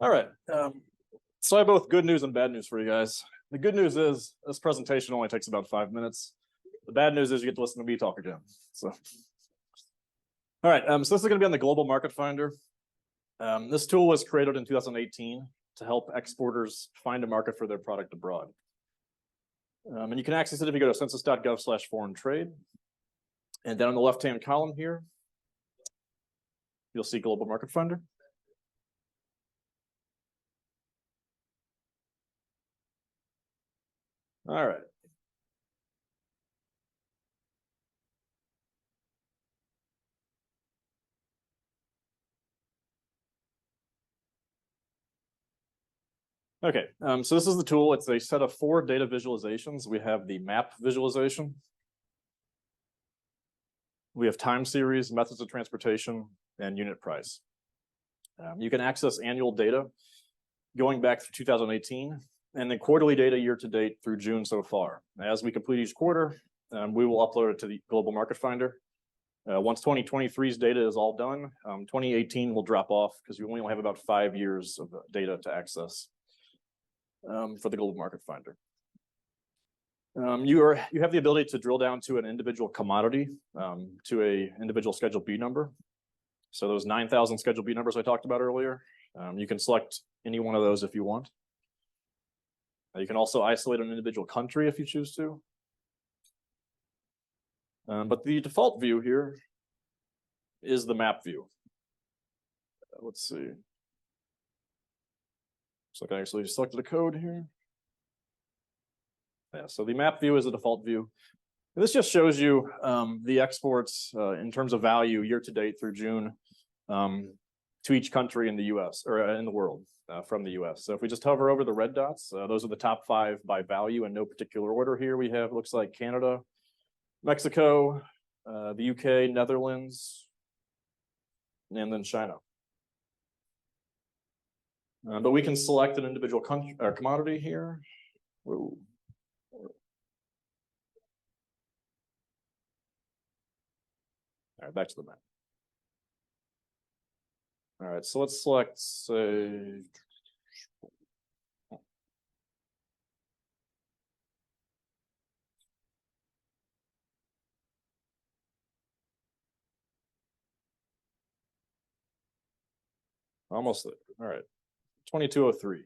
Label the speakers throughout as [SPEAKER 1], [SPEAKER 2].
[SPEAKER 1] All right. So I have both good news and bad news for you guys. The good news is this presentation only takes about 5 minutes. The bad news is you get to listen to me talk again. So, all right. So this is going to be on the Global Market Finder. This tool was created in 2018 to help exporters find a market for their product abroad. And you can access it if you go to census.gov/foreign trade. And down on the left-hand column here, you'll see Global Market Finder. All right. Okay, so this is the tool. It's a set of 4 data visualizations. We have the map visualization. We have time series, methods of transportation, and unit price. You can access annual data going back to 2018, and then quarterly data year to date through June so far. As we complete each quarter, we will upload it to the Global Market Finder. Once 2023's data is all done, 2018 will drop off because we only have about 5 years of data to access for the Global Market Finder. You have the ability to drill down to an individual commodity, to a individual Schedule B number. So those 9,000 Schedule B numbers I talked about earlier, you can select any one of those if you want. You can also isolate an individual country if you choose to. But the default view here is the map view. Let's see. So I can actually select the code here. Yeah, so the map view is the default view. And this just shows you the exports in terms of value year to date through June to each country in the US or in the world from the US. So if we just hover over the red dots, those are the top 5 by value in no particular order here. We have, looks like Canada, Mexico, the UK, Netherlands, and then China. But we can select an individual country or commodity here. Whoa. All right, back to the map. All right, so let's select, say, almost there. All right, 2203.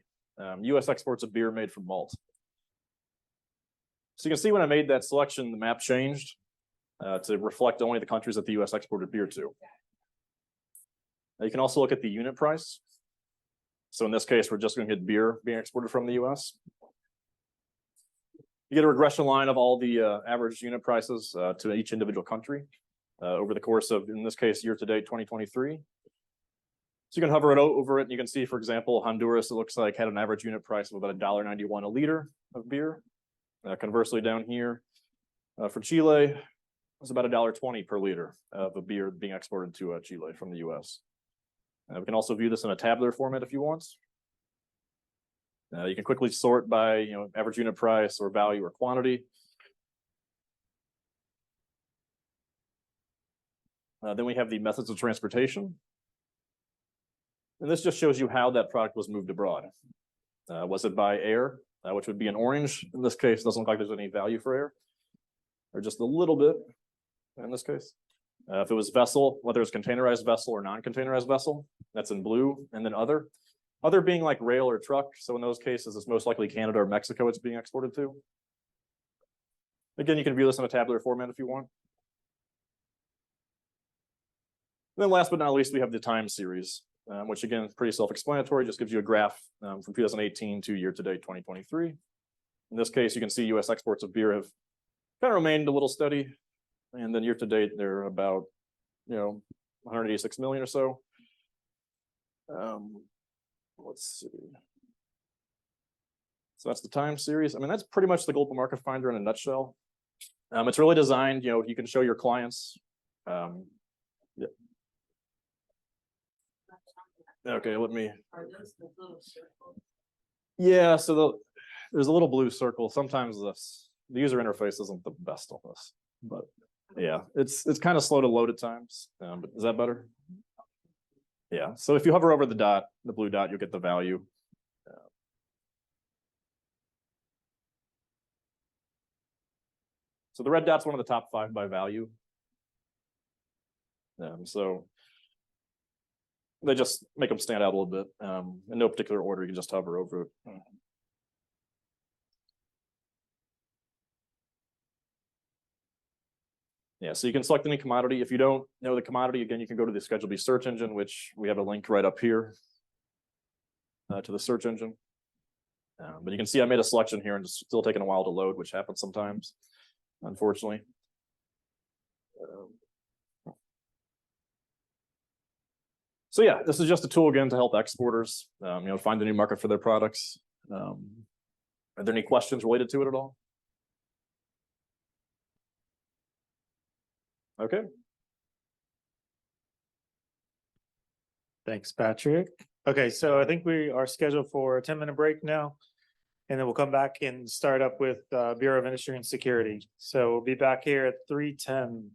[SPEAKER 1] U.S. exports of beer made from malt. So you can see when I made that selection, the map changed to reflect only the countries that the U.S. exported beer to. You can also look at the unit price. So in this case, we're just going to get beer being exported from the U.S. You get a regression line of all the average unit prices to each individual country over the course of, in this case, year to date 2023. So you can hover it over it, and you can see, for example, Honduras, it looks like, had an average unit price of about $1.91 a liter of beer. Conversely, down here for Chile, it was about $1.20 per liter of a beer being exported to Chile from the U.S. We can also view this in a tabular format if you want. You can quickly sort by average unit price or value or quantity. Then we have the methods of transportation. And this just shows you how that product was moved abroad. Was it by air, which would be an orange? In this case, it doesn't look like there's any value for air, or just a little bit in this case. If it was vessel, whether it's containerized vessel or non-containerized vessel, that's in blue, and then other being like rail or truck. So in those cases, it's most likely Canada or Mexico it's being exported to. Again, you can view this in a tabular format if you want. And then last but not least, we have the time series, which again is pretty self-explanatory, just gives you a graph from 2018 to year-to-date 2023. In this case, you can see U.S. exports of beer have kind of remained a little steady, and then year-to-date they're about 186 million or so. Let's see. So that's the time series. I mean, that's pretty much the Global Market Finder in a nutshell. It's really designed, you can show your clients. Yeah. Okay, let me. Yeah, so there's a little blue circle. Sometimes the user interface isn't the best on this, but yeah, it's kind of slow to load at times. But is that better? Yeah, so if you hover over the dot, the blue dot, you'll get the value. So the red dot's one of the top 5 by value. So they just make them stand out a little bit. In no particular order, you can just hover over it. Yeah, so you can select any commodity. If you don't know the commodity, again, you can go to the Schedule B search engine, which we have a link right up here to the search engine. But you can see I made a selection here and it's still taking a while to load, which happens sometimes, unfortunately. So yeah, this is just a tool again to help exporters, find a new market for their products. Are there any questions related to it at all? Okay.
[SPEAKER 2] Thanks, Patrick. Okay, so I think we are scheduled for a 10-minute break now. And then we'll come back and start up with Bureau of Industry and Security. So we'll be back here at 3:10.